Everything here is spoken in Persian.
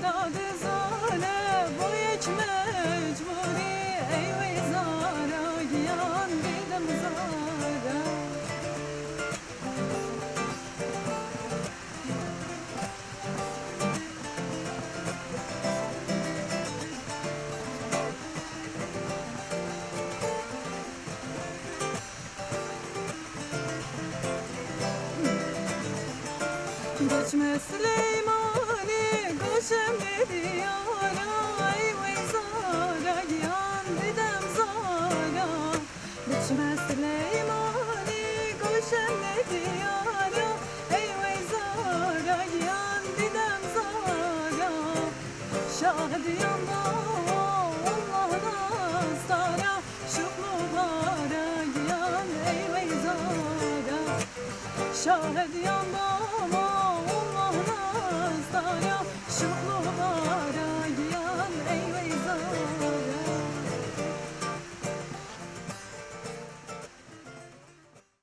داد زاله با یک مجبوری ای وی زارا گیان دیدم زارا گوشم سلیمانی گوشم دیارا ای وی زارا گیان دیدم زارا گوشم سلیمانی گوشم دیارا ای وی زارا گیان دیدم زارا شاهدیم با الله دستارا شوق مبارک گیان ای وی زارا شاهدیم